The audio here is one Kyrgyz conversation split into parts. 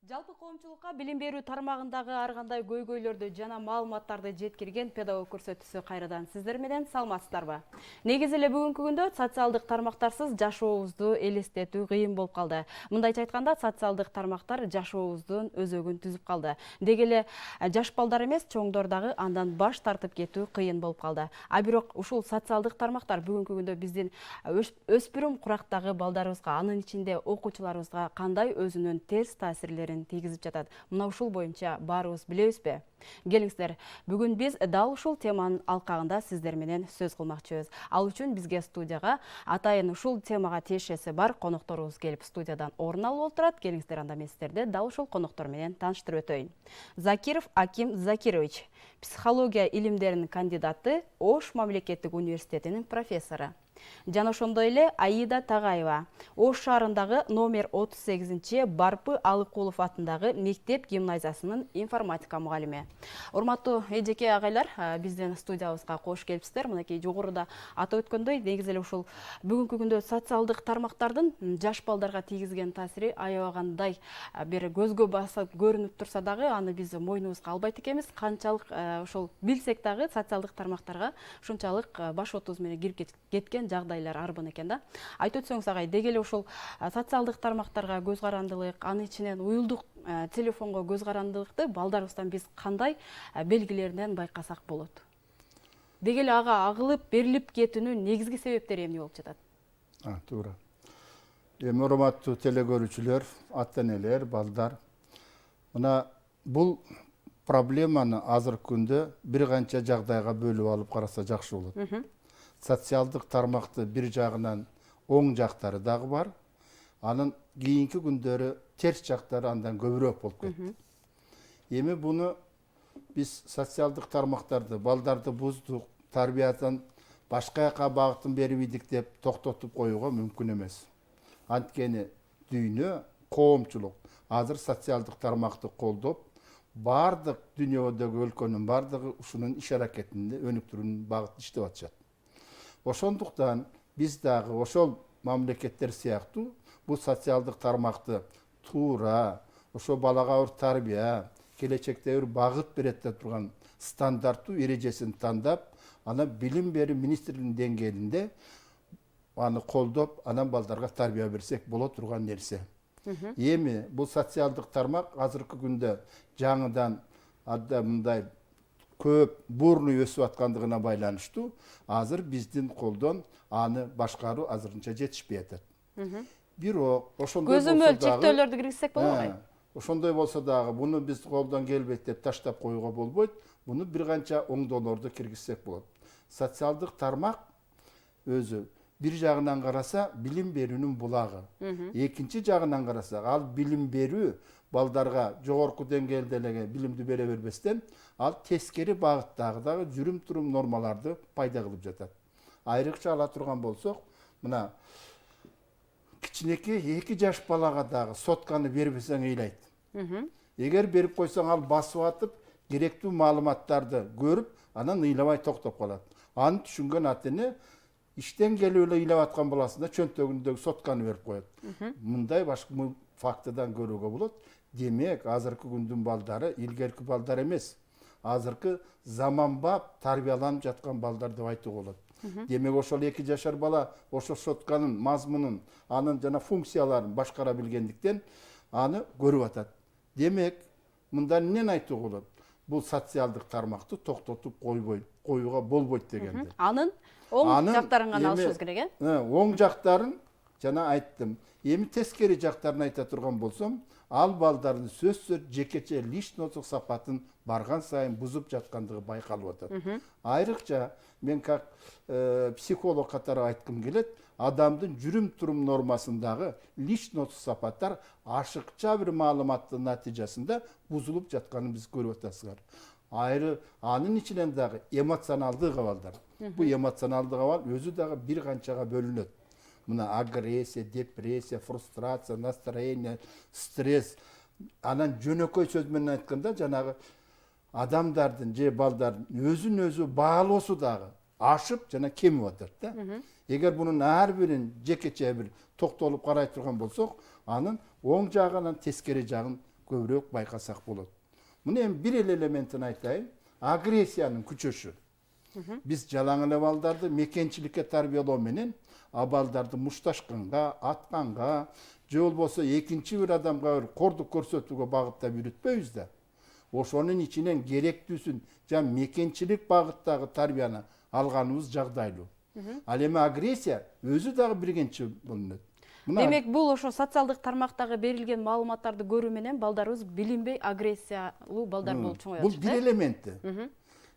Жалпы коомчулукка билим берүү тармагындагы ар кандай көйгөйлөрдү жана маалыматтарды жеткирген педагог көрсөтүүсү кайрадан сиздер менен саламатсыздарбы? Негизи эле бүгүнкү күндө социалдык тармактарсыз жашообузду элестетүү кыйын болуп калды. Мындайча айтканда, социалдык тармактар жашообуздун өзөгүн түзүп калды. Деги эле жаш балдар эмес, чоңдор дагы андан баш тартып кетүү кыйын болуп калды. А бирок ушул социалдык тармактар бүгүнкү күндө биздин өспүрүм курактагы балдарыбызга, анын ичинде окуучуларыбызга кандай өзүнүн терс таасирлерин тийгизип жатат. Мына ушул боюнча баарыбыз билебизби? Келиңиздер, бүгүн биз дал ушул теманын алкагында сиздер менен сөз кылмакчыбыз. Ал үчүн бизге студияга атайын ушул темага тиешеси бар конокторубуз келип студиядан орун алып отурат. Келиңиздер, анда мен сиздерди дал ушул коноктор менен тааныштырып өтөйүн. Закиров Аким Закирович, психология илимдеринин кандидаты, Ош мамлекеттик университетинин профессору. Жана ошондой эле Аида Тагаева, Ош шаарындагы номер 38 Барпы Алыкулов атындагы мектеп гимназиясынын информатика мугалими. Урматтуу эжеке агайлар, биздин студиябызга кош келипсиздер. Мынакей жогоруда атап өткөндөй, негизи эле ушул бүгүнкү күндө социалдык тармактардын жаш балдарга тийгизген таасири аябагандай бир көзгө басып көрүнүп турса дагы, аны биз мойнубузга албайт экенбиз. Канчалык ошол билсек дагы социалдык тармактарга ушунчалык баш отубуз менен кирип кеткен жагдайлар арбын экен да. Айтып өтсөңүз агай, деги эле ушул социалдык тармактарга көз карандылык, анын ичинен уюлдук телефонго көз карандылыкты балдарыбыздан биз кандай белгилеринен байкасак болот? Деги эле ага агылып берилип кетүүнүн негизги себептери эмне болуп жатат? Туура. Урматтуу телекөрүүчүлөр, ата-энелер, балдар. Мына бул проблеманы азыркы күндө бир канча жагдайга бөлүп алып караса жакшы болот. Социалдык тармакты бир жагынан оң жактары дагы бар. Анын кийинки күндөрү терс жактары андан көбүрөөк болуп кетти. Эми буну биз социалдык тармактарды, балдарды буздук, тарбиядан башка жака багытын бербейдик деп токтотуп коюуга мүмкүн эмес. Анткени дүйнө, коомчулук азыр социалдык тармакты колдоп, бардык дүйнөдөгү өлкөнүн бардыгы ушунун иш аракетинде өнүктүрүүнүн багытын иштеп атышат. Ошондуктан биз дагы ошол мамлекеттер сыяктуу бул социалдык тармакты туура, ошо балага бир тарбия, келечекте бир багыт берет деп турган стандарттуу эрежесин тандап, аны билим берүү министрлигинин деңгээлинде аны колдоп, анан балдарга тарбия берсек боло турган нерсе. Эми бул социалдык тармак азыркы күндө жаңыдан мындай көп бурный өсүп аткандыгына байланыштуу, азыр биздин колдон аны башкаруу азырынча жетишпей атат. Бирок ошондой болсо дагы чектөөлөрдү киргизсек болобу? Ошондой болсо дагы буну биз колдон келбейт деп таштап коюуга болбойт. Буну бир канча оңдоолорду киргизсек болот. Социалдык тармак өзү бир жагынан караса билим берүүнүн булагы. Экинчи жагынан карасак, ал билим берүү балдарга жогорку деңгээлде эле билимди бере бербестен, ал тескери багыттагы дагы жүрүм-турум нормаларды пайда кылып жатат. Айрыкча ала турган болсок, мына кичинекей 2 жаш балага дагы сотканы бербесең ыйлайт. Эгер берип койсоң, ал басып атып, керектүү маалыматтарды көрүп, анан ыйламай токтоп калат. Аны түшүнгөн ата-эне иштен келип эле ыйлап аткан баласына чөнтөгүндөгү сотканы берип коет. Мындай башка фактыдан көрүүгө болот. Демек, азыркы күндүн балдары илгерки балдар эмес. Азыркы заманбап тарбияланып жаткан балдар деп айтууга болот. Демек, ошол 2 жашар бала ошо сотканын мазмунун, анын жана функцияларын башкара билгендиктен аны көрүп атат. Демек, мындан эмнени айтууга болот? Бул социалдык тармакты токтотуп коюуга болбойт дегенди. Анын оң жактарын гана алышыбыз керек, Оң жактарын жана айттым. Эми тескери жактарын айта турган болсом, ал балдардын сөзсүз жекече личностдук сапатын барган сайын бузуп жаткандыгы байкалып атат. Айрыкча мен как психолог катары айткым келет, адамдын жүрүм-турум нормасындагы личностдук сапаттар ашыкча бир маалыматтын натыйжасында бузулуп жатканын биз көрүп атасыздар. Анын ичинен дагы эмоционалдык абалдар. Бул эмоционалдык абал өзү дагы бир канчага бөлүнөт. Мына агрессия, депрессия, фрустрация, настроение, стресс. Анан жөнөкөй сөз менен айтканда, жанагы адамдардын же балдардын өзүн өзү баалоосу дагы ашып жана кемип атат да. Эгер бунун ар бирин жекече бир токтолуп карай турган болсок, анын оң жагынан тескери жагын көбірек байқасақ болады. Мұны эми бир элементин айтайын, агрессиянын күчөшү. Биз жалаң эле балдарды мекенчиликке тарбиялоо менен балдарды мушташканга, атканга, же болбосо экинчи бир адамга бир кордук көрсөтүүгө багыттап үйрөтпөйбүз да. Ошонун ичинен керектүүсүн жан мекенчилик багыттагы тарбияны алганыбыз жагдайлуу. Ал эми агрессия өзү дагы биргенчи болунат. Демек, бул ошо социалдык тармактагы берилген маалыматтарды көрүү менен балдарыбыз билинбей агрессиялуу балдар болуп чоңоюп атышат. Бул бир элементи.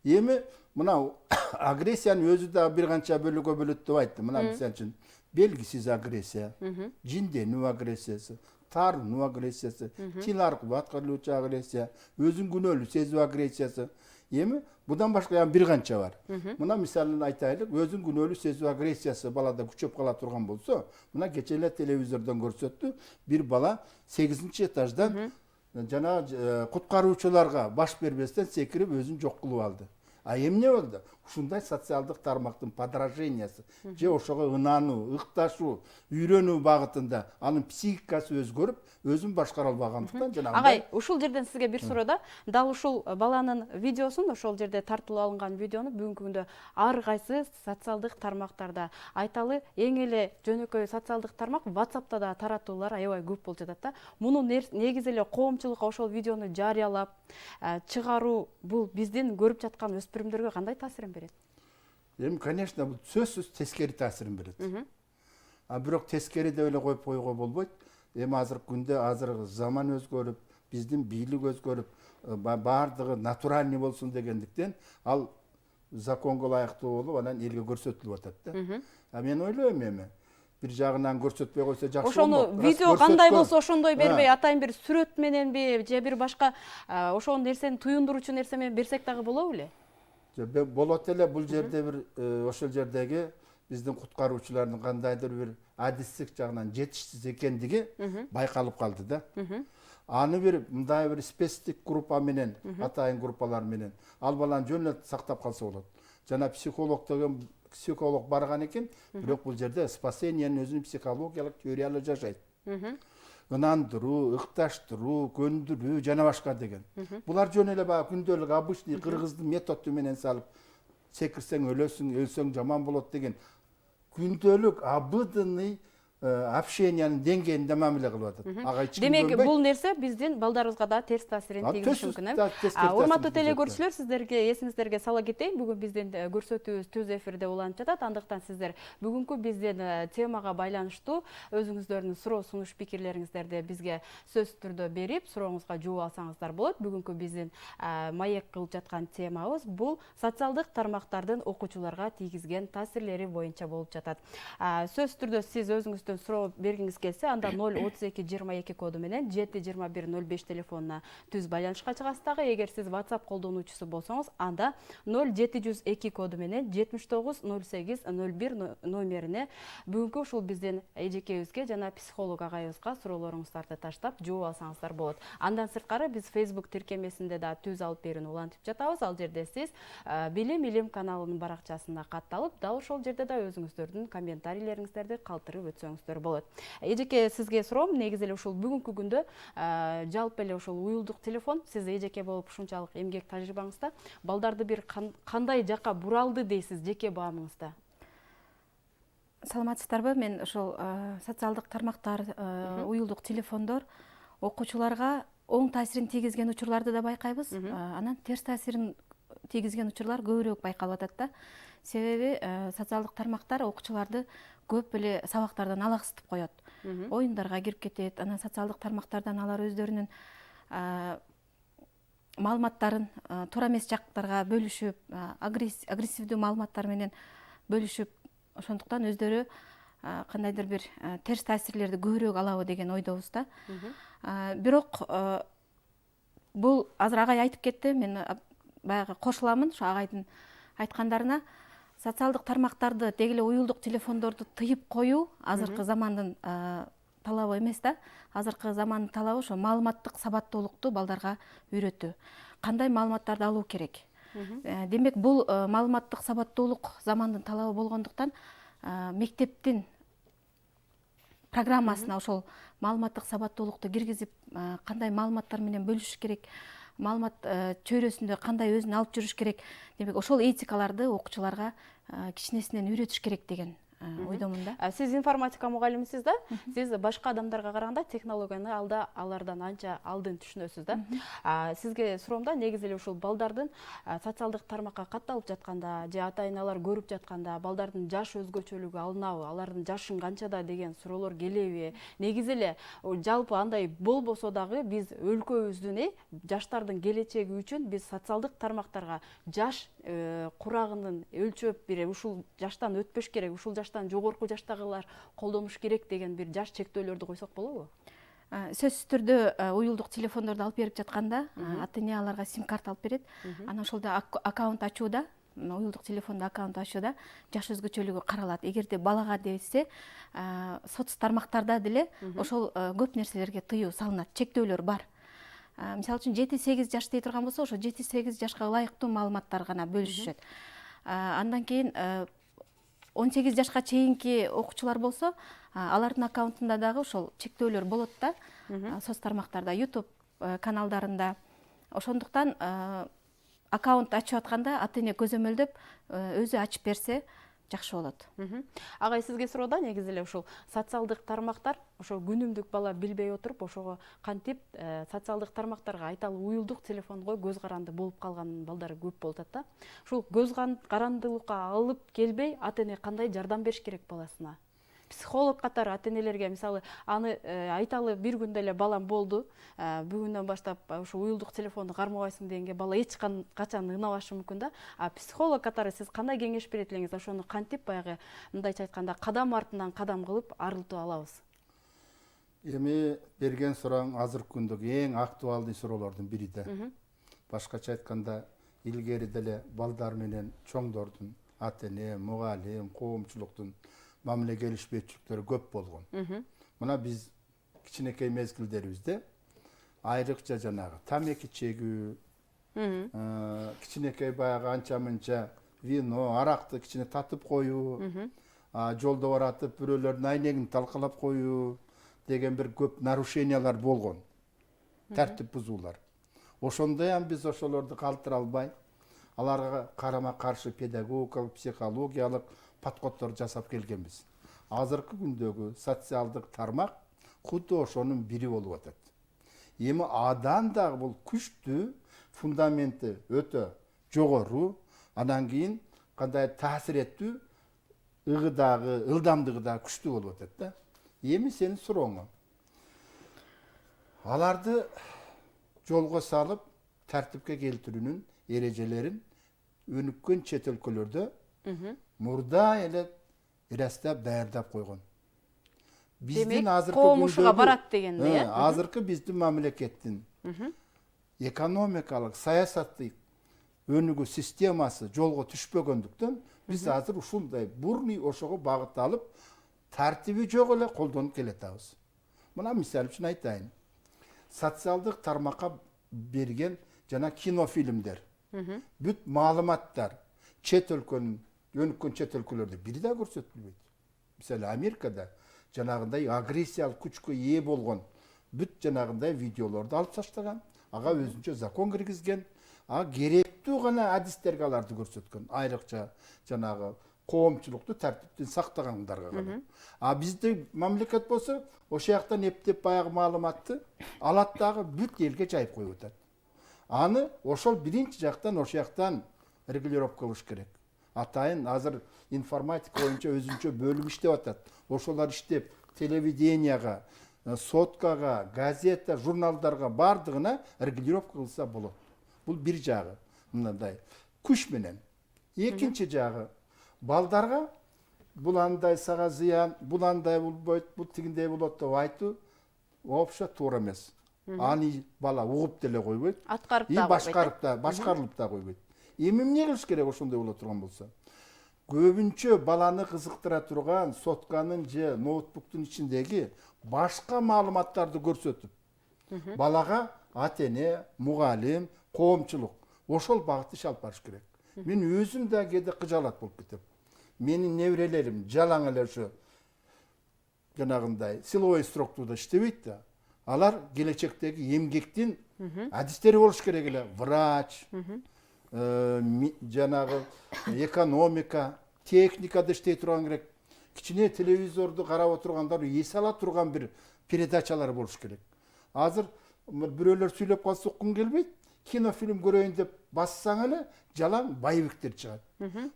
Эми мына агрессиянын өзү дагы бир канча бөлүккө бөлөт деп айттым. Мына мисалы үчүн белгисиз агрессия, жинденүү агрессиясы, таарынуу агрессиясы, тил аркылуу аткарылуучу агрессия, өзүн күнөөлүү сезүү агрессиясы. Эми будан башка бир канча бар. Мына мисалын айтайлык, өзүн күнөөлүү сезүү агрессиясы балада күчөп кала турган болсо, мына кече эле телевизордон көрсөттү, бир бала 8-этаждан жана куткаруучуларга баш бербестен секирип өзүн жок кылып алды. А эмне болду? Ушундай социалдык тармактын подражениясы, же ошого ынануу, ыкташуу, үйрөнүү багытында анын психикасы өзгөрүп, өзүн башкара албагандыктан жанагындай. Агай, ушул жерден сизге бир суроо да. Дал ушул баланын видеосун, ошол жерде тартылып алынган видеону бүгүнкү күндө ар кайсы социалдык тармактарда айталы, эң эле жөнөкөй социалдык тармак WhatsApp'та да таратуулар аябай көп болуп жатат да. Муну негизи эле коомчулукка ошол видеону жарыялап чыгаруу бул биздин көрүп жаткан өспүрүмдөргө кандай таасирин берет? Эми, конечно, бул сөзсүз тескери таасирин берет. А бирок тескери деп эле коюп койгого болбойт. Эми азыркы күндө азыркы заман өзгөрүп, биздин бийлик өзгөрүп, баардыгы натуральный болсун дегендиктен ал законго ылайыктуу болуп, анан элге көрсөтүлүп атат да. А мен ойлойм эми бир жагынан көрсөтпөй койсо жакшы болмок. Ошону видео кандай болсо ошондой бербей, атайын бир сүрөт мененби, же бир башка ошол нерсени туюндуруучу нерсе менен берсек дагы болобу эле? Болот эле, бул жерде бир ошол жердеги биздин куткаруучулардын кандайдыр бир адистик жагынан жетишсиз экендиги байкалып калды да. Аны бир мындай бир спецтик группа менен, атайын группалар менен ал баланы жөн эле сактап калса болот. Жана психолог деген психолог барган экен, бирок бул жерде спасениянын өзүнүн психологиялык теориялары жашайт. Ынандыруу, ыкташтыруу, көндүрүү жана башка деген. Булар жөн эле баягы күндөлүк обычный кыргыздын методу менен салып секирсең өлөсүң, өлсөң жаман болот деген күндөлүк обыденный общениянын деңгээлинде мамиле кылып атат. Демек, бул нерсе биздин балдарыбызга да терс таасирин тийгизиши мүмкүн. Урматтуу телекөрүүчүлөр, сиздерге эсиңиздерге сала кетейин. Бүгүн биздин көрсөтүүбүз түз эфирде уланып жатат. Андыктан сиздер бүгүнкү биздин темага байланыштуу өзүңүздөрдүн суроо сунуш пикирлериңиздерди бизге сөзсүз түрдө берип, сурооңузга жооп алсаңыздар болот. Бүгүнкү биздин маек кылып жаткан темабыз бул социалдык тармактардын окуучуларга тийгизген таасирлери боюнча болуп жатат. Сөзсүз түрдө сиз өзүңүз суроо бергиңиз келсе, анда 03222 коду менен 72105 телефонуна түз байланышка чыгасыз дагы. Эгер сиз WhatsApp колдонуучусу болсоңуз, анда 0702 коду менен 790801 номерине бүгүнкү ушул биздин эжекебизге жана психолог агайыбызга суроолоруңуздарды таштап жооп алсаңыздар болот. Андан сырткары биз Facebook тиркемесинде да түз алып берүүнү улантып жатабыз. Ал жерде сиз Билим Илим каналынын баракчасына катталып, дал ошол жерде да өзүңүздөрдүн комментарийлериңиздерди калтырып өтсөңүз болот. Эжеке, сизге суроом, негизи эле ушул бүгүнкү күндө жалпы эле ушул уюлдук телефон, сиз эжеке болуп ушунчалык эмгек тажрыйбаңызда балдарды бир кандай жакка буралды дейсиз жеке баамыңызда? Саламатсыздарбы? Мен ушул социалдык тармактар, уюлдук телефондор окуучуларга оң таасирин тийгизген учурларды да байкайбыз. Анан терс таасирин тийгизген учурлар көбүрөөк байкалып атат да. Себеби социалдык тармактар окуучуларды көп эле сабактардан алаксытып коет. Оюндарга кирип кетет. Анан социалдык тармактардан алар өздөрүнүн маалыматтарын туура эмес жактарга бөлүшүп, агрессивдүү маалыматтар менен бөлүшүп, ошондуктан өздөрү кандайдыр бир терс таасирлерди көбүрөөк алабы деген ойдобуз да. Бирок бул азыр агай айтып кетти, мен баягы кошуламын ошо агайдын айткандарына. Социалдык тармактарды, деги эле уюлдук телефондорду тыйып коюу азыркы замандын талабы эмес да. Азыркы замандын талабы ошо маалыматтык сабаттуулукту балдарга үйрөтүү. Кандай маалыматтарды алуу керек? Демек, бул маалыматтык сабаттуулук замандын талабы болгондуктан мектептин программасына ошол маалыматтык сабаттуулукту киргизип кандай маалыматтар менен бөлүшүш керек, маалымат чөйрөсүндө кандай өзүн алып жүрүш керек, демек ошол этикаларды окуучуларга кичинесинен үйрөтүш керек деген ойдомун да. Сиз информатика мугалимисиз да? Сиз башка адамдарга караганда технологияны алардан анча алдын түшүнөсүз да? Сизге суроом да, негизи эле ушул балдардын социалдык тармакка катталып жатканда же ата-эналар көрүп жатканда балдардын жаш өзгөчөлүгү алынабы, алардын жашын канчада деген суроолор келеби? Негизи эле жалпы андай болбосо дагы биз өлкөбүздүн жаштардын келечеги үчүн биз социалдык тармактарга жаш курагынын өлчөп бир ушул жаштан өтпөш керек, ушул жаштан жогорку жаштагылар колдонуш керек деген бир жаш чектөөлөрдү койсок болобу? Сөзсүз түрдө уюлдук телефондорду алып берип жатканда ата-эне аларга сим карта алып берет. Анан ошолдо аккаунт ачууда, уюлдук телефондо аккаунт ачууда жаш өзгөчөлүгү каралат. Эгерде балага десе, соц тармактарда деле ошол көп нерселерге тыюу салынат, чектөөлөр бар. Мисалы үчүн 7-8 жаш дей турган болсо, ошо 7-8 жашка ылайыктуу маалыматтар гана бөлүшүшөт. Андан кийин 18 жашка чейинки окуучулар болсо, алардын аккаунтунда дагы ошол чектөөлөр болот да, соц тармактарда, YouTube каналдарында. Ошондуктан аккаунт ачып атканда ата-эне көзөмөлдөп өзү ачып берсе жакшы болот. Агай, сизге суроо да, негизи эле ушул социалдык тармактар ошо күнүмдүк бала билбей отуруп, ошого кантип социалдык тармактарга айталы уюлдук телефонго көз каранды болуп калган балдар көп болуп атат да. Ушул көз карандылыкка алып келбей ата-эне кандай жардам бериш керек баласына? Психолог катары ата-энелерге, мисалы, аны айталы бир күндө эле балам болду, бүгүндөн баштап ушу уюлдук телефонду кармабайсың дегенге бала эч качан ынабашы мүмкүн да. Психолог катары сиз кандай кеңеш берет элеңиз? Ошону кантип баягы мындайча айтканда кадам артынан кадам кылып арылтып алабыз? Эми берген сурооң азыркы күндөгү эң актуалдуу суроолордун бири да. Башкача айтканда, илгери деле балдар менен чоңдордун, ата-эне, мугалим, коомчулуктун мамиле келишпечиликтери көп болгон. Мына биз кичинекей мезгилдерибизде айрыкча жанагы тамеки чегүү, кичинекей баягы анча-мынча вино, аракты кичине татып коюу, жолдо баратып бирөөлөрдүн айнегин талкалап коюу деген бир көп нарушениялар болгон. Тартип бузуулар. Ошондой биз ошолорду калтыра албай, аларга карама каршы педагогикалык, психологиялык подходдор жасап келгенбиз. Азыркы күндөгү социалдык тармак кудо ошонун бири болуп атат. Эми адан дагы бул күчтүү, фундаменти өтө жогору, анан кийин кандай таасир эттүү, ыгыдагы, ылдамдыгы да күчтүү болуп атат да. Эми сенин сурооңо. Аларды жолго салып, тартипке келтирүүнүн эрежелерин өнүккөн чет өлкөлөрдө мурда эле ырастап даярдап койгон. Биздин азыркы коомушуга барат дегенди, э? Азыркы биздин мамлекеттин экономикалык, саясаттык өнүгүү системасы жолго түшпөгөндүктөн биз азыр ушундай бурный ошого багытталып, тартиби жок эле колдонуп келатабыз. Мына мисал үчүн айтайын. Социалдык тармакка берген жана кинофильмдер, бүт маалыматтар чет өлкөнүн өнүккөн чет өлкөлөрдө бири да көрсөтүлбөйт. Мисалы Америкада жанагындай агрессиялык күчкө ээ болгон бүт жанагындай видеолорду алып таштаган, ага өзүнчө закон киргизген, керектүү гана адистерге аларды көрсөткөн, айрыкча жанагы коомчулукту тартиптен сактагандарга гана. Биздин мамлекет болсо ошол жактан эптеп баягы маалыматты алат дагы бүт элге жайып коюп атат. Аны ошол биринчи жактан ошол жактан регулировка кылыш керек. Атайын азыр информатика боюнча өзүнчө бөлүм иштеп атат. Ошолар иштеп телевиденияга, соткага, газета, журналдарга бардыгына регулировка кылса болот. Бул бир жагы, мындай күч менен. Экинчи жагы, балдарга бул андай сага зыян, бул андай болбойт, бул тигиндей болот деп айтуу вообще туура эмес. Аны бала угуп деле койбойт. Аткарып да башкарылып да койбойт. Эми эмне кылыш керек ошондой боло турган болсо? Көбүнчө баланы кызыктыра турган сотканын же ноутбуктун ичиндеги башка маалыматтарды көрсөтүп, балага ата-эне, мугалим, коомчулук ошол багытты алып барыш керек. Мен өзүм да кээде кыжалат болуп кетем. Менин неберелерим жалаң эле ошо жанагындай силовой структурада иштебейт да. Алар келечектеги эмгектин адистери болуш керек эле. Врач, жанагы экономика, техникада иштей турган керек. Кичине телевизорду карап отургандар эс ала турган бир передачалар болуш керек. Азыр бирөөлөр сүйлөп калса уккун келбейт. Кинофильм көрөйүн деп бассаң эле жалаң байбектер чыгат.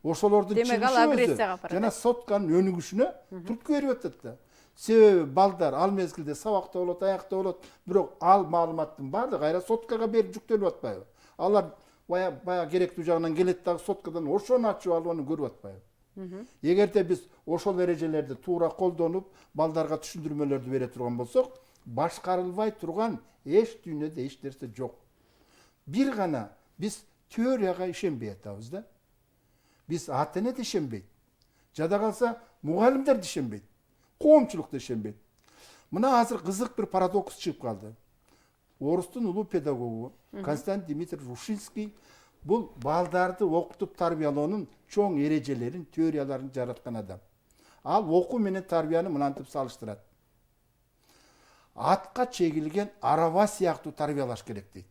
Ошолордун Демек, ал агрессияга апарат. жана сотканын өнүгүшүнө түрткү берип атат да. Себеби балдар ал мезгилде сабакта болот, аякта болот, бирок ал маалыматтын баардыгы кайра соткага берип жүктөлүп атпайбы? Алар баягы керектүү жагынан келет дагы соткадан ошону ачып алып аны көрүп атпайбы? Эгерде биз ошол эрежелерди туура колдонуп, балдарга түшүндүрмөлөрдү бере турган болсок, башкарылбай турган эч дүйнөдө эч нерсе жок. Бир гана биз теорияга ишенбей атабыз да. Биз ата-эне да ишенбейт. Жада калса мугалимдер да ишенбейт. Коомчулук да ишенбейт. Мына азыр кызык бир парадокс чыгып калды. Орустун улуу педагогу Константин Дмитриевич Ушинский бул балдарды окутуп тарбиялоонун чоң эрежелерин, теорияларын жараткан адам. Ал окуу менен тарбияны мынантип салыштырат. Атка чегилген араба сыяктуу тарбиялаш керек дейт.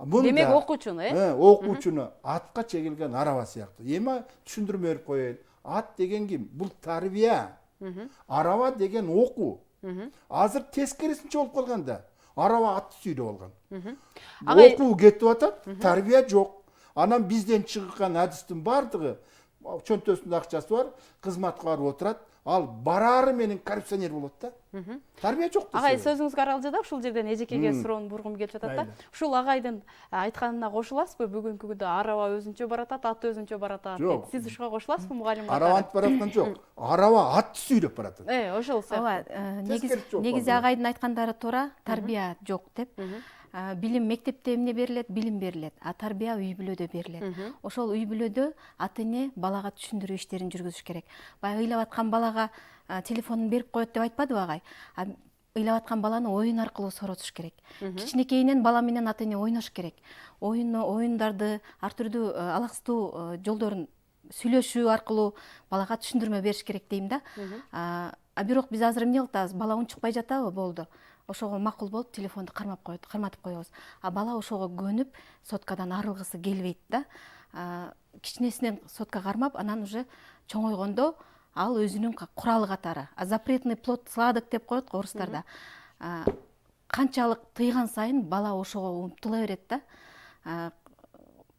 Демек окуучуну, окуучуну атка чегилген араба сыяктуу. Эми түшүндүрмө берип коеюн. Ат деген ким? Бул тарбия. Араба деген окуу. Азыр тескерисинче болуп калганда. Араба атты сүйрөп алган. Окуу кетип атат, тарбия жок. Анан бизден чыгкан адистин бардыгы чөнтөсүндө акчасы бар, кызматка барып отурат. Ал барары менен коррупционер болот да. Тарбия жок. Агай, сөзүңүзгө аралжыда ушул жерден эжекеге суроону бургум келип жатат да. Ушул агайдын айтканына кошуласызбы? Бүгүнкү күндө араба өзүнчө баратат, ат өзүнчө баратат. Сиз ушуга кошуласызбы, мугалим катары? Араба бараткан жок. Араба атты сүйрөп баратат. Ошол ооба, негизи агайдын айткандары туура, тарбия жок деп. Билим мектепте эмне берилет? Билим берилет. А тарбия үй бүлөдө берилет. Ошол үй бүлөдө ата-эне балага түшүндүрүү иштерин жүргүзүш керек. Баягы ыйлап аткан балага телефонун берип коет деп айтпадыбы агай? Ыйлап аткан баланы оюн аркылуу соротуш керек. Кичинекейинен бала менен ата-эне ойнош керек. Оюндарды, ар түрдүү алаксыздуу жолдорун сүйлөшүү аркылуу балага түшүндүрмө бериш керек дейм да. Бирок биз азыр эмне кылып атабыз? Бала унчукпай жатабы, болду. Ошого макул болуп телефонду карматып коебуз. А бала ошого көнүп соткадан арылгысы келбейт да. Кичинесинен сотка кармап, анан уже чоңойгондо ал өзүнүн куралы катары. Запретный плод сладок деп коет го орустарда. Канчалык тыйган сайын бала ошого умтула берет да.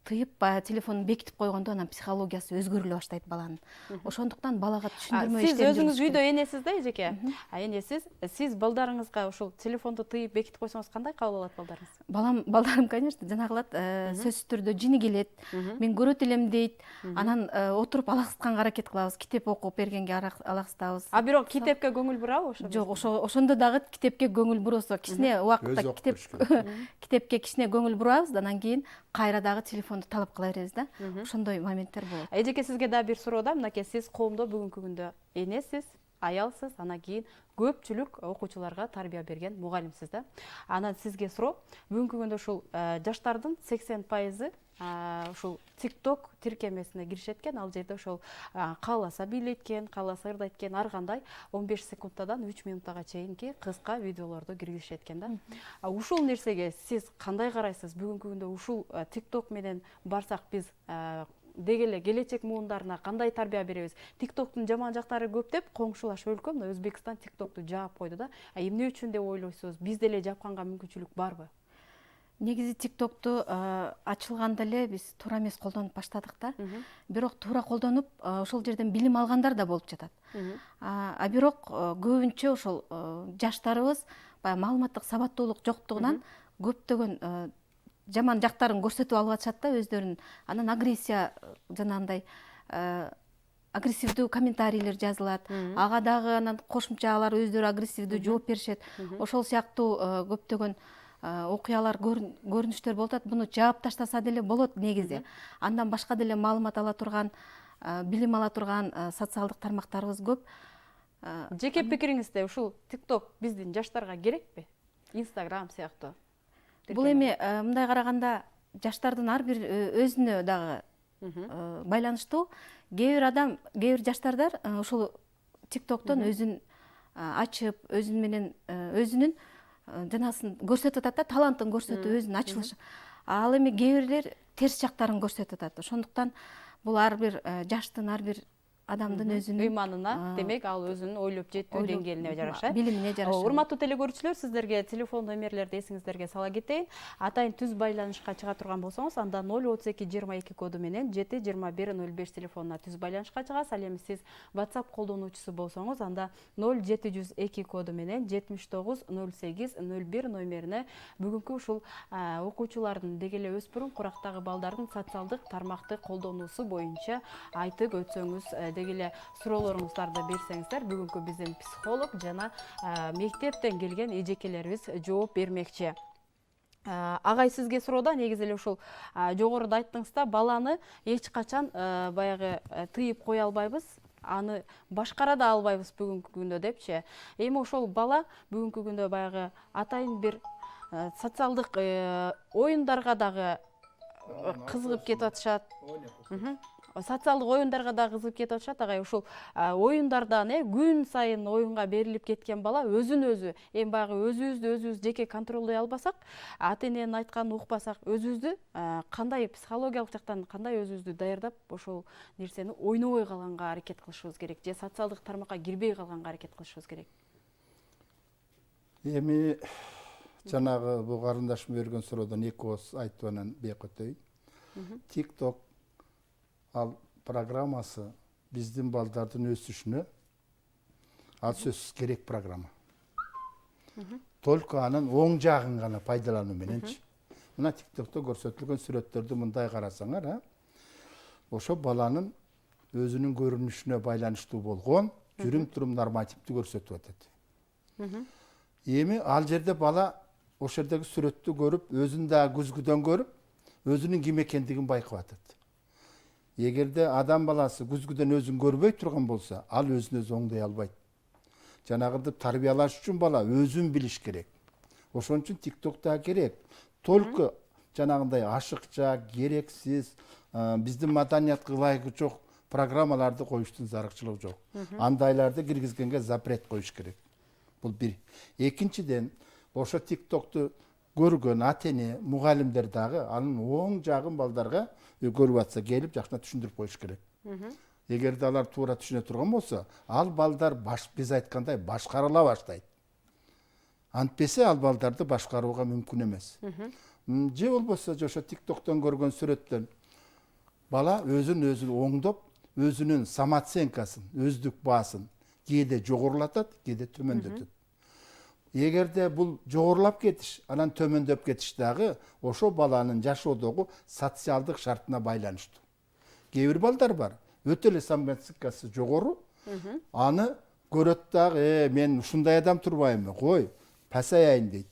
Тыйып телефонун бекитип койгондо анан психологиясы өзгөрүлө баштайт баланын. Ошондуктан балага түшүндүрмө иштери. Сиз өзүңүз үйдө энесиз да, эжеке? Энесиз. Сиз балдарыңызга ушул телефонду тыйып бекитип койсоңуз кандай кабыл алат балдарыңыз? Балдарым, конечно, жанагылат сөзсүз түрдө жини келет. Мен көрөт элем дейт. Анан отуруп алаксытканга аракет кылабыз. Китеп окуп бергенге алаксытабыз. Бирок китепке көңүл бурабы ошо? Жок, ошондо дагы китепке көңүл буросо, кичине убакытта китепке кичине көңүл бурабыз, анан кийин кайра дагы телефонду талап кыла беребиз да. Ошондой моменттер болот. Эжеке, сизге да бир суроо да. Мынакей, сиз коомдо бүгүнкү күндө энесиз, аялсыз, анан кийин көпчүлүк окуучуларга тарбия берген мугалимсиз да. Анан сизге суроо, бүгүнкү күндө ушул жаштардын 80% ушул TikTok тиркемесине киришет экен. Ал жерде ошол кааласа бийлейт экен, кааласа ырдайт экен, ар кандай 15 секундтадан 3 минуттага чейинки кыска видеолорду киргизишет экен да. Ушул нерсеге сиз кандай карайсыз? Бүгүнкү күндө ушул TikTok менен барсак биз деги эле келечек муундарына кандай тарбия беребиз? TikToктун жаман жактары көп деп коңшулаш өлкө мына Өзбекстан TikToкту жаап койду да. Эмне үчүн деп ойлойсуз? Бизде эле жапканга мүмкүнчүлүк барбы? Негизи TikToкту ачылганда эле биз туура эмес колдонуп баштадык да. Бирок туура колдонуп, ошол жерден билим алгандар да болуп жатат. Бирок көбүнчө ошол жаштарыбыз баягы маалыматтык сабаттуулук жоктугунан көптөгөн жаман жактарын көрсөтүп алып атышат да өздөрүнүн. Анан агрессия, жанагындай агрессивдүү комментарийлер жазылат. Ага дагы анан кошумча алар өздөрү агрессивдүү жооп беришет. Ошол сыяктуу көптөгөн окуялар, көрүнүштөр болуп атат. Буну жаап таштаса деле болот негизи. Андан башка деле маалымат ала турган, билим ала турган социалдык тармактарыбыз көп. Жеке пикириңизде ушул TikTok биздин жаштарга керекпи? Instagram сыяктуу. Бул эми мындай караганда жаштардын ар бир өзүнө дагы байланыштуу. Кээ бир жаштардар ушул TikToктон өзүн ачып өзүнүн жанасын көрсөтүп атат да, талантын көрсөтүп, өзүнүн ачылышы. Ал эми кээ бирлер терс жактарын көрсөтүп атат. Ошондуктан бул ар бир жаштын, ар бир адамдын өзүнүн ыйманына, демек ал өзүнүн ойлоп жетүү деңгээлине жараша. Билимине жараша. Урматтуу телекөрүүчүлөр, сиздерге телефон номерлерди эсиңиздерге сала кетейин. Атайын түз байланышка чыга турган болсоңуз, анда 03222 коду менен 72105 телефонуна түз байланышка чыгасыз. Ал эми сиз WhatsApp колдонуучусу болсоңуз, анда 0702 коду менен 790801 номерине бүгүнкү ушул окуучулардын, деги эле өспүрүм курактагы балдардын социалдык тармакты колдонуусу боюнча айтып өтсөңүз, деги эле суроолоруңуздарды берсеңиздер, бүгүнкү биздин психолог жана мектептен келген эжекелерибиз жооп бермекчи. Агай, сизге суроода негизи эле ушул жогоруда айттыңыз да, баланы эч качан баягы тыйып кое албайбыз, аны башкара да албайбыз бүгүнкү күндө депчи. Эми ошол бала бүгүнкү күндө баягы атайын бир социалдык оюндарга дагы кызыгып кетип атышат. Социалдык оюндарга да кызыгып кетип атышат. Агай, ушул оюндардан күн сайын оюнга берилип кеткен бала өзүн өзү, эми баягы өзүбүз жеке контролдой албасак, ата-эненин айтканын укпасак, өзүбүздү кандай психологиялык жактан кандай өзүбүздү даярдап ошол нерсени ойнобой калганга аракет кылышыбыз керек, же социалдык тармакка кирбей калганга аракет кылышыбыз керек? Эми жанагы бул карындашым берген суроодон эки ооз айтып анан бияка өтөйүн. TikTok ал программасы биздин балдардын өсүшүнө ал сөзсүз керек программа. Только анын оң жагын гана пайдалануу мененчи. Мына TikTokто көрсөтүлгөн сүрөттөрдү мындай карасаңар, ошо баланын өзүнүн көрүнүшүнө байланыштуу болгон жүрүм-турум нормативди көрсөтүп атат. Эми ал жерде бала ошол жердеги сүрөттү көрүп, өзүн дагы күзгүдөн көрүп, өзүнүн ким экендигин байкап атат. Эгерде адам баласы күзгүдөн өзүн көрбөй турган болсо, ал өзүн өзү оңдой албайт. Жанагынтип тарбиялаш үчүн бала өзүн билиш керек. Ошон үчүн TikTok да керек. Только жанагындай ашыкча, керексиз, биздин маданиятка ылайыгы жок программаларды коюштун зарыкчылыгы жок. Андайларды киргизгенге запрет коюш керек. Бул бир. Экинчиден, ошо TikTok'ту көргөн ата-эне, мугалимдер дагы анын оң жагын балдарга көрүп атса келип жакшына түшүндүрүп коюш керек. Эгерде алар туура түшүнө турган болсо, ал балдар биз айткандай башкарыла баштайт. Антпесе ал балдарды башкарууга мүмкүн эмес. Же болбосо ошо TikTok'тон көргөн сүрөттөн бала өзүн өзү оңдоп, өзүнүн самооценкасын, өздүк баасын кээде жогорулатат, кээде төмөндөтөт. Эгерде бул жогорулап кетиш, анан төмөндөп кетиш дагы ошо баланын жашоодогу социалдык шартына байланыштуу. Кээ бир балдар бар, өтө эле самооценкасы жогору, аны көрөт дагы, мен ушундай адам турбаймынбы, кой, пасаяйын дейт.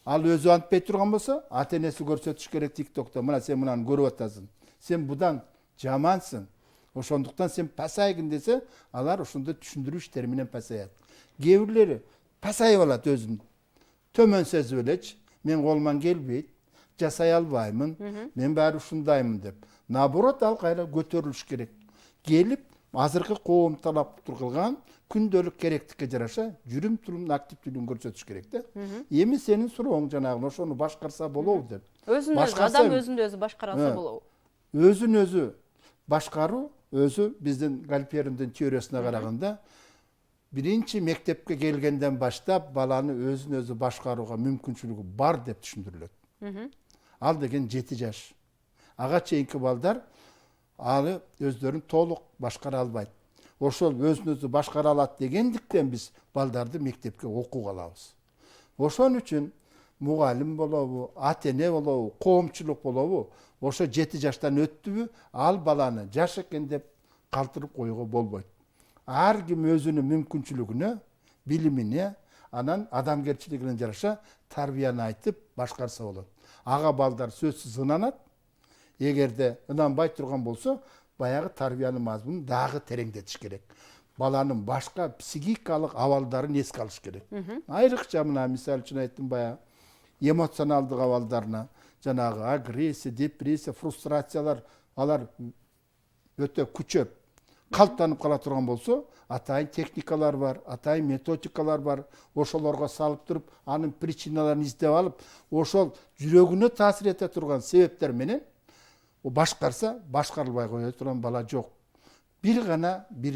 Ал өзү антпей турган болсо, ата-энеси көрсөтүш керек TikTok'то, мына сен мынаны көрүп атасың, сен будан жамансың, ошондуктан сен пасайгын десе, алар ошондой түшүндүрүү иштери менен пасаят. Кээ бирлери пасайып алат өзүн. Төмөн сезип элечи, мен колуман келбейт, жасай албаймын, мен баары ушундаймын деп. Наоборот, ал кайра көтөрүлүш керек. Келип, азыркы коом талап кылган күндөлүк керектикке жараша жүрүм-турумдун активдүүлүгүн көрсөтүш керек да. Эми сенин сурооң жанагы ошону башкарса болобу деп. Өзүн өзү, адам өзүн өзү башкарса болобу? Өзүн өзү башкаруу, өзү биздин Гальпериндин теориясына караганда биринчи мектепке келгенден баштап баланы өзүн өзү башкарууга мүмкүнчүлүгү бар деп түшүндүрүлөт. Ал деген 7 жаш. Ага чейинки балдар аны өздөрүн толук башкара албайт. Ошол өзүн өзү башкара алат дегендиктен биз балдарды мектепке окууга алабыз. Ошон үчүн мугалим болобу, ата-эне болобу, коомчулук болобу, ошо 7 жаштан өттүбү, ал баланы жаш экен деп калтырып коюуга болбойт. Ар ким өзүнүн мүмкүнчүлүгүнө, билимине, анан адамгерчилигине жараша тарбияны айтып башкарса болот. Ага балдар сөзсүз ынанат. Эгерде ынанбай турган болсо, баягы тарбиянын мазмунун дагы тереңдетиш керек. Баланын башка психикалык абалдарын эске алыш керек. Айрыкча мына мисал үчүн айттым баягы эмоционалдык абалдарына, жанагы агрессия, депрессия, фрустрациялар алар өтө күчөп, калыптанып кала турган болсо, атайын техникалар бар, атайын методикалар бар. Ошолорго салып туруп, анын причиналарын издеп алып, ошол жүрөгүнө таасир эте турган себептер менен башкарса, башкарылбай кое турган бала жок. Бир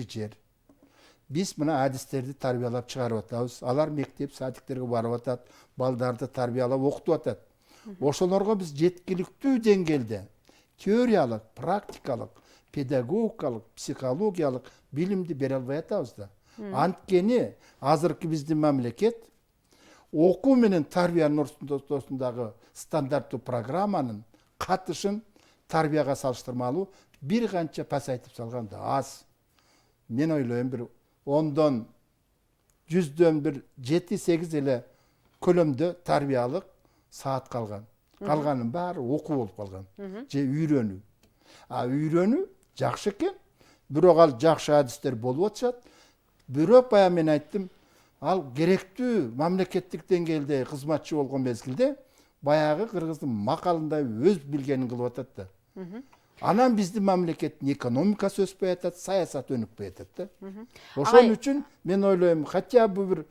жер. Биз мына адистерди тарбиялап чыгарып атабыз. Алар мектеп, садиктерге барып атат, балдарды тарбиялап окутуп атат. Ошолорго биз жеткиликтүү деңгээлде теориялык, практикалык, педагогикалык, психологиялык билимди бере албай атабыз да. Анткени азыркы биздин мамлекет окуу менен тарбиянын ортосундагы стандарттуу программанын катышын тарбияга салыштырмалуу бир канча пасайтып салган да аз. Мен ойлойм бир 10дон 100дөн бир 7-8 эле көлөмдө тарбиялык саат калган. Калганын баары окуу болуп калган. Же үйрөнүү. Үйрөнүү жакшы экен. Бирок ал жакшы адистер болуп атышат. Бирок бая мен айттым, ал керектүү мамлекеттик деңгээлде кызматчы болгон мезгилде баягы кыргыздын макалындай өз билгенин кылып атат да. Анан биздин мамлекеттин экономикасы өспөй атат, саясат өнүкпөй атат да. Ошон үчүн мен ойлойм, хотя бы бир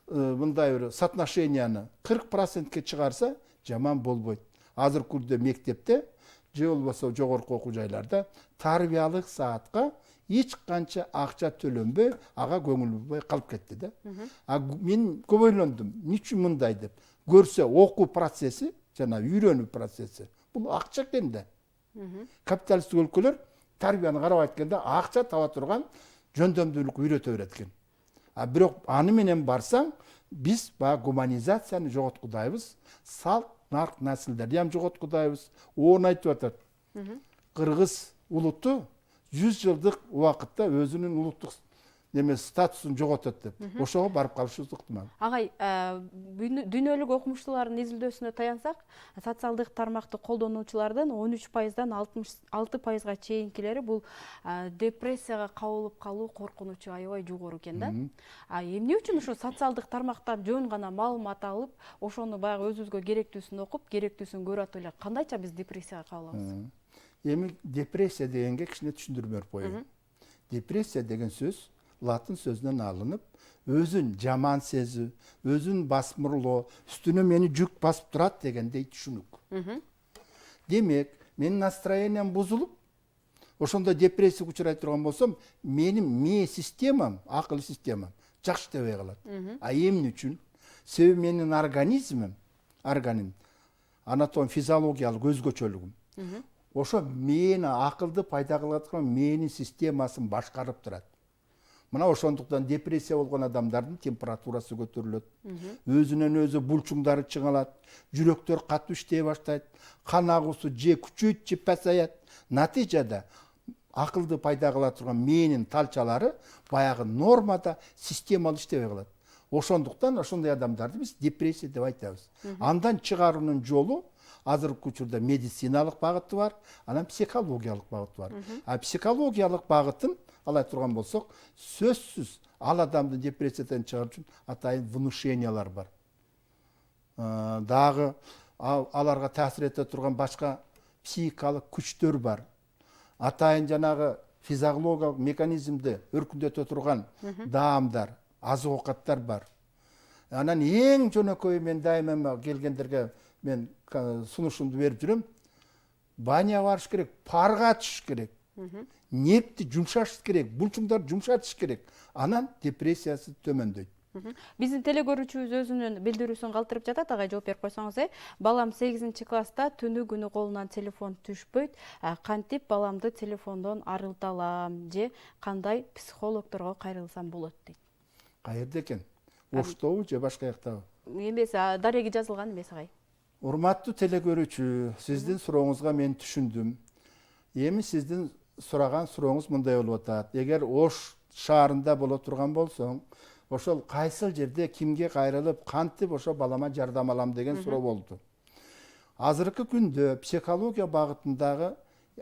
мындай бир соотношенияны 40%ке чыгарса жаман болбойт. Азыр күндө мектепте же болбосо жогорку окуу жайларда тарбиялык саатка эч канча акча төлөнбөй, ага көңүл бурбай калып кетти да. Мен көп ойлондум, эмне үчүн мындай деп. Көрсө окуу процесси, жана үйрөнүү процесси, бул акча экен да. Капиталисттик өлкөлөр тарбияны карап айтканда акча таба турган жөндөмдүүлүк үйрөтө берет экен. Бирок аны менен барсаң, биз баягы гуманизацияны жоготкудайбыз, салт, нарк, наслдерди ham жоготкудайбыз. Оны айтып атат. Кыргыз улуту 100 жылдык убакытта өзүнүн улуттук статусун жоготот деп. Ошого барып калышыбыз ыктымал. Агай, дүйнөлүк окумуштуулардын изилдөөсүнө таянсак, социалдык тармакты колдонуучулардын 13%дан 66%га чейинкилери бул депрессияга кабылып калуу коркунучу аябай жогору экен да. Эмне үчүн ушу социалдык тармактан жөн гана маалымат алып, ошону баягы өзүбүзгө керектүүсүн окуп, керектүүсүн көрүп эле кандайча биз депрессияга кабылабыз? Эми депрессия дегенге кичине түшүндүрмө берип коеюн. Депрессия деген сөз латын сөзүнөн алынып, өзүн жаман сезүү, өзүн басмырлоо, үстүнө мени жүк басып турат дегендей түшүнүк. Демек, менин настроениям бузулуп, ошондо депрессияга учурай турган болсом, менин мээ системам, акыл системам жакшы иштебей калат. Эмне үчүн? Себеби менин организм, анатом физиологиялык өзгөчөлүгүм. Ошо мени акылды пайда кылып аткан менин системасын башкарып турат. Мына ошондуктан депрессия болгон адамдардын температурасы көтөрүлөт. Өзүнөн өзү булчуңдары чыңалат, жүрөктөр катуу иштей баштайт, кан агуусу же күчөйт, же пасаят. Натыйжада акылды пайда кыла турган менин талчалары баягы нормада системалуу иштебей калат. Ошондуктан ошондой адамдарды биз депрессия деп айтабыз. Андан чыгаруунун жолу азыркы учурда медициналык багыты бар, анан психологиялык багыты бар. Психологиялык багытын алай турган болсок, сөзсүз ал адамды депрессиядан чыгаруу үчүн атайын внушениялар бар. Дагы аларга таасир эте турган башка психикалык күчтөр бар. Атайын жанагы физиологиялык механизмди өркүндөтө турган даамдар, азык оокаттар бар. Анан эң жөнөкөй мен дайыма келгендерге мен сунушумду берип жүрөм. Баня барыш керек, парга түшүш керек. Нервти жумшатыш керек, булчуңдарды жумшатыш керек. Анан депрессиясы төмөндөйт. Биздин телекөрүүчүбүз өзүнүн билдирүүсүн калтырып жатат, ага жооп берип койсоңуз. Балам 8-класста түнү күнү колунан телефон түшпөйт. Кантип баламды телефондон арылта алам же кандай психологторго кайрылсам болот дейт. Каерде экен? Оштобу же башка жактабы? Эмес, дареги жазылган эмес агай. Урматтуу телекөрүүчү, сиздин сурооңузга мен түшүндүм. Эми сиздин сураган сурооңуз мындай болуп атат. Эгер Ош шаарында боло турган болсоң, ошол кайсыл жерде кимге кайрылып, кантип ошо балама жардам алам деген суроо болду. Азыркы күндө психология багытындагы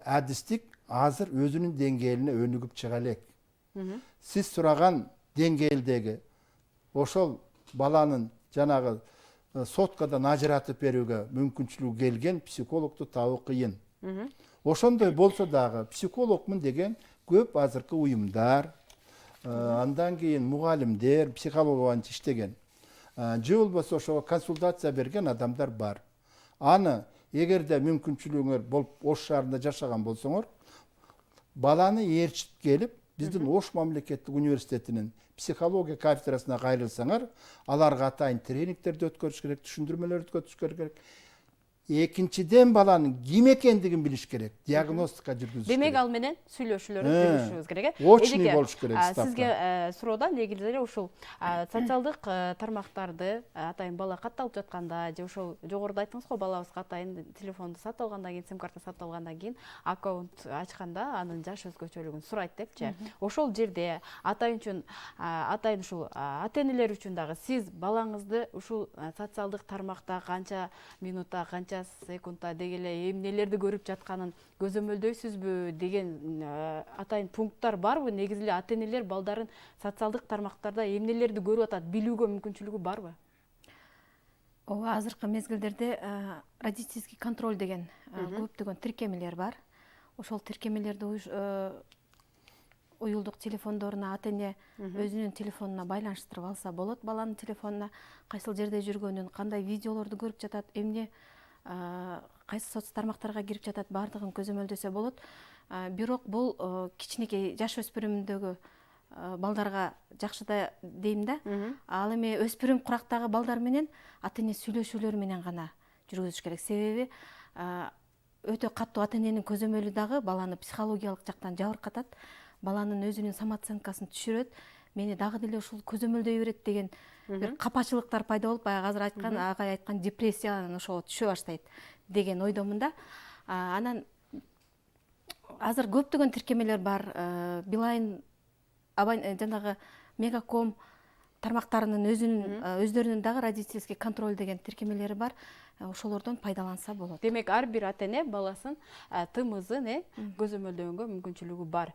адистик азыр өзүнүн деңгээлине өнүгүп чыга элек. Сиз сураган деңгээлдеги ошол баланын жанагы соткадан ажыратып берүүгө мүмкүнчүлүгү келген психологду табуу кыйын. Ошондой болсо дагы психологмун деген көп азыркы уюмдар, андан кийин мугалимдер, психология иштеген, же болбосо ошого консультация берген адамдар бар. Аны эгерде мүмкүнчүлүгүңөр болуп Ош шаарында жашаган болсоңор, баланы ээрчип келип, биздин Ош мамлекеттик университетинин психология кафедрасына кайрылсаңар, аларга атайын тренингтерди өткөрүш керек, түшүндүрмөлөр өткөрүш керек. Экинчиден баланын ким экендигин билиш керек, диагностика жүргүзүш керек. Демек ал менен сүйлөшүүлөрдү жүргүзүшүбүз керек. Очный болуш керек ставка. Сизге суроода негизи эле ушул социалдык тармактарды атайын бала катталып жатканда же ошол жогоруда айттыңыз го, балабызга атайын телефонду сатып алгандан кийин, сим карта сатып алгандан кийин аккаунт ачканда анын жаш өзгөчөлүгүн сурайт депчи. Ошол жерде атайын үчүн атайын ушул ата-энелер үчүн дагы сиз балаңызды ушул социалдык тармакта канча минутта, канча секундта дегеле эмнелерди көрүп жатканын көзөмөлдөйсүзбү деген атайын пункттар барбы? Негизи эле ата-энелер балдарын социалдык тармактарда эмнелерди көрүп атат, билүүгө мүмкүнчүлүгү барбы? Ооба, азыркы мезгилдерде родительский контроль деген көптөгөн тиркемелер бар. Ошол тиркемелерди уюлдук телефондоруна ата-эне өзүнүн телефонуна байланыштырып алса болот. Баланын телефонуна кайсыл жерде жүргөнүн, кандай видеолорду көрүп жатат, эмне кайсы соц тармактарга кирип жатат, баардыгын көзөмөлдөсө болот. Бирок бул кичинекей жаш өспүрүмдөгү балдарга жакшы да дейм да. Ал эми өспүрүм курактагы балдар менен ата-эне сүйлөшүүлөр менен гана жүргүзүш керек. Себеби өтө каттуу ата-эненин көзөмөлү дагы баланы психологиялык жактан жабыркатат, баланын өзүнүн самооценкасын түшүрөт, мени дагы деле ушул көзөмөлдөй берет деген бир капачылыктар пайда болуп, баягы азыр айткан, агай айткан депрессиядан ошого түшө баштайт деген ойдомун да. Анан азыр көптөгөн тиркемелер бар. Билайн, жанагы Мегаком тармактарынын өздөрүнүн дагы родительский контроль деген тиркемелери бар. Ошолордон пайдаланса болот. Демек ар бир ата-эне баласын тымызын көзөмөлдөгөнгө мүмкүнчүлүгү бар.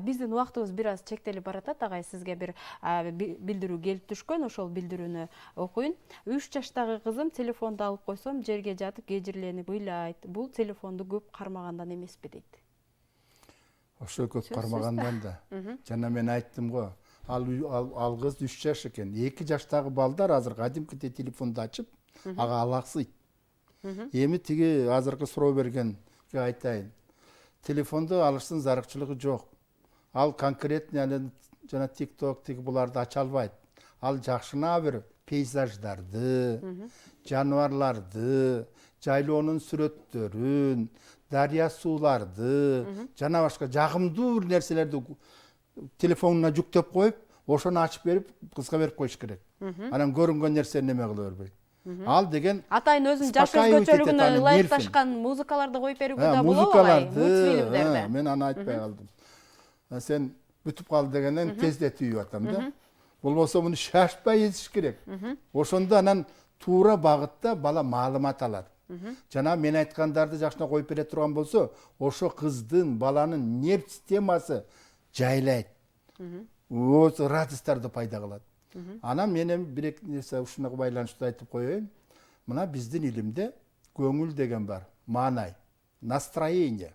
Биздин убактыбыз бир аз чектелип баратат. Агай, сизге бир билдирүү келип түшкөн, ошол билдирүүнү окуйн. 3 жаштагы кызым телефонду алып койсом, жерге жатып кежирленип ыйлайт. Бул телефонду көп кармагандан эмеспи дейт. Ошо көп кармагандан да. Жана мен айттым го, ал кыз 3 жаш экен. 2 жаштагы балдар азыр кадимкидей телефонду ачып, ага алаксыйт. Эми тиги азыркы суроо бергенге айтайын. Телефонду алыштын зарыкчылыгы жок. Ал конкретно жана TikTok тиги буларды ача албайт. Ал жакшына бир пейзаждарды, жаныбарларды, жайлоонун сүрөттөрүн, дарыя сууларды, жана башка жагымдуу бир нерселерди телефонуна жүктөп коюп, ошону ачып берип, кызга берип коюш керек. Анан көрүнгөн нерсени неме кыла бербейт. Ал деген атайын өзүнүн жаш өзгөчөлүгүнө ылайыкташкан музыкаларды коюп берүүгө да болобу? Мультфильмдерди. Мен аны айтпай калдым. Сен бүтүп кал дегенден тездетип үйүп атам да. Болбосо муну шашпай эзиш керек. Ошондо анан туура багытта бала маалымат алат. Жана мен айткандарды жакшына коюп бере турган болсо, ошо кыздын, баланын нерв системасы жайлайт. Өз радосттарды пайда кылат. Анан менен бир нерсе ушуга байланыштуу айтып коеюн. Мына биздин илимде көңүл деген бар, маанай, настроение.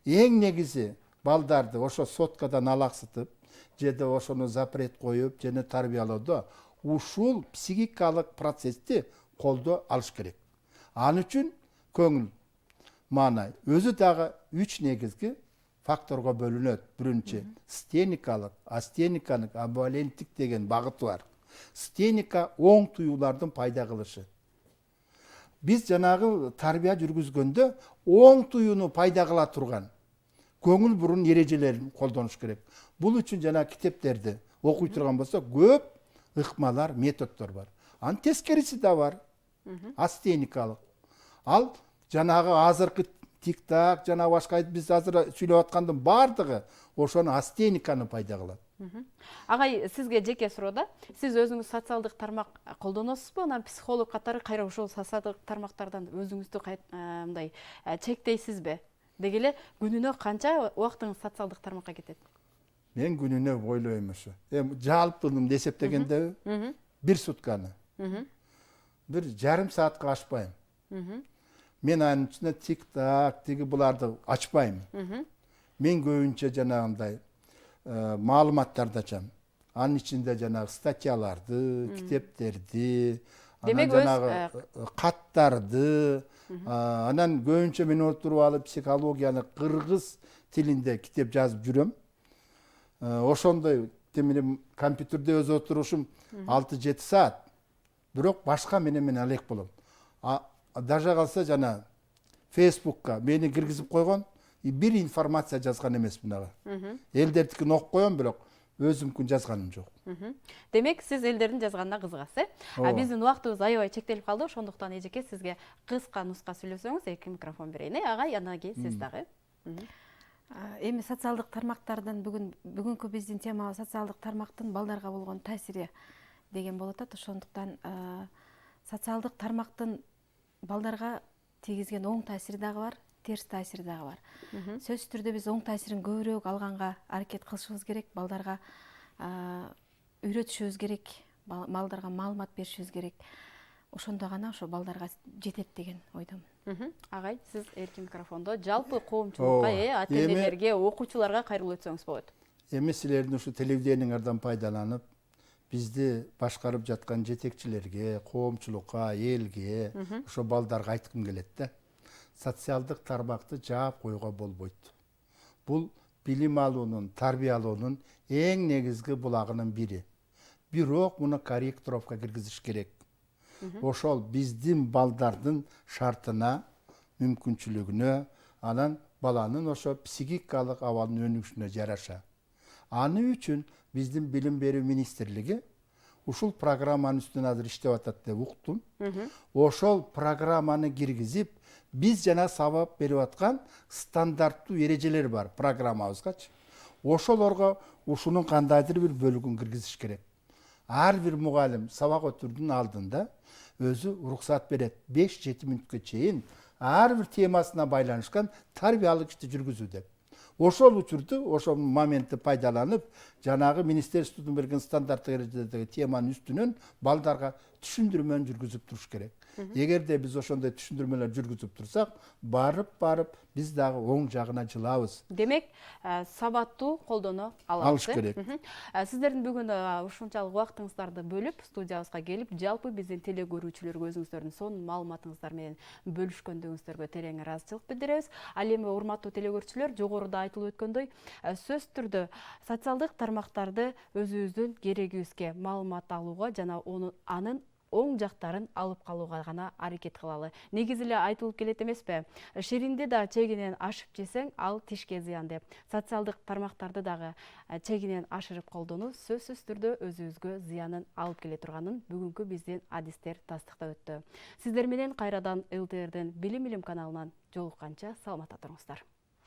Эң негизи балдарды ошо соткадан алаксытып, жеде ошону запрет коюп, жана тарбиялоодо ушул психикалык процессти колдо алыш керек. Ал үчүн көңүл, маанай өзү дагы 3 негизги факторго бөлүнөт. Биринчи стеникалык, астеникалык, амбиваленттик деген багыты бар. Стеника оң туюулардын пайда кылышы. Биз жанагы тарбия жүргүзгөндө оң туюуну пайда кыла турган көңүл бурун эрежелерин колдонуш керек. Бул үчүн жана китептерди окуй турган болсо көп ыкмалар, методдор бар. Анын тескериси да бар. Астеникалык. Ал жанагы азыркы TikTok жана башка биз азыр сүйлөп аткандын бардыгы ошону астениканы пайда кылат. Агай, сизге жеке суроо, сиз өзүңүз социалдык тармак колдоносузбу? Анан психолог катары кайра ошол социалдык тармактардан өзүңүздү мындай чектейсизби? Дегеле күнүнө канча убактыңыз социалдык тармакка кетет? Мен күнүнө ойлойм ошо. Жалпыным эсептегенде 1 сутканы. 1,5 саатка ашпайм. Мен анын үстүнө TikTok тиги буларды ачпайм. мен көбүнчө жанагындай маалыматтарды ачам. Анын ичинде жанагы статьяларды, китептерди, Демек, анан жанагы каттарды, анан көбүнчө мен отуруп алып психологияны кыргыз тилинде китеп жазып жүрөм. Ошондой темеле компьютерде өз отурушум 6-7 саат. Бирок башка менен алек болом. Даже калса жана Facebook'ка мени киргизип койгон, бир информация жазган эмесмин ага. Элдердикин окуп коем, бирок өзүмкүн жазганым жок. Демек, сиз элдердин жазганына кызыгасыз. Биздин убактыбыз аябай чектелип калды. Ошондуктан эжеке сизге кыска нуска сүйлөсөңүз, эки микрофон берейин. Агай, андан кийин сиз дагы. Эми социалдык тармактардын бүгүнкү биздин тема социалдык тармактын балдарга болгон таасири деген болуп атат. Ошондуктан социалдык тармактын балдарга тийгизген оң таасири дагы бар, терс таасири дагы бар. Сөзсүз түрдө биз оң таасирин көбүрөөк алганга аракет кылышыбыз керек, балдарга үйрөтүшүбүз керек, балдарга маалымат беришибиз керек. Ошондо гана ошо балдарга жетет деген ойдомун. Агай, сиз эркин микрофондо жалпы коомчулукка, ата-энелерге, окуучуларга кайрылуу этсеңиз болот. Эми силердин ушу телевидениеңерден пайдаланып, бизди башкарып жаткан жетекчилерге, коомчулукка, элге, ошо балдарга айткым келет да. Социалдык тармакты жаап коюуга болбойт. Бул билим алуунун, тарбия алуунун эң негизги булагынын бири. Бирок муну корректировка киргизиш керек. Ошол биздин балдардын шартына, мүмкүнчүлүгүнө, анан баланын ошо психикалык абалынын өнүгүшүнө жараша. Аны үчүн биздин билим берүү министрлиги ушул программанын үстүнө азыр иштеп атат деп уктум. Ошол программаны киргизип, биз жана сабак берип аткан стандарттуу эрежелер бар программабызгачы. Ошолорго ушунун кандайдыр бир бөлүгүн киргизиш керек. Ар бир мугалим сабак өтүүрдүн алдында өзү уруксат берет. 5-7 мүнөткө чейин ар бир темасына байланышкан тарбиялык ишти жүргүзүү деп. Ошол учурду, ошол моментти пайдаланып, жанагы министерстводун берген стандарттык эрежелердеги теманын үстүнөн балдарга түшүндүрмөнү жүргүзүп туруш керек. Эгерде биз ошондой түшүндүрмөлөр жүргүзүп турсак, барып биз дагы оң жагына жылабыз. Демек, сабаттуу колдоно алабыз. Алыш керек. Сиздердин бүгүн ушунчалык убактыңыздарды бөлүп, студиябызга келип, жалпы биздин теле көрүүчүлөргө өзүңүздөрдүн сонун маалыматыңыздар менен бөлүшкөндүгүңүздөргө терең ыраазычылык билдиребиз. Ал эми урматтуу теле көрүүчүлөр, жогоруда айтылып өткөндөй, сөзсүз түрдө социалдык тармактарды өзүбүздүн керегибизге маалымат алууга жана анын оң жактарын алып калууга гана аракет кылалы. Негизи эле айтылып келет эмеспи? Ширинди да чегинен ашып жесең, ал тишке зыян деп. Социалдык тармактарды дагы чегинен ашырып колдонуу сөзсүз түрдө өзүбүзгө зыянын алып келе турганын бүгүнкү биздин адистер тастыктап өттү. Сиздер менен кайрадан ЛТРдин Билим Илим каналынан жолукканча саламатта туруңуздар.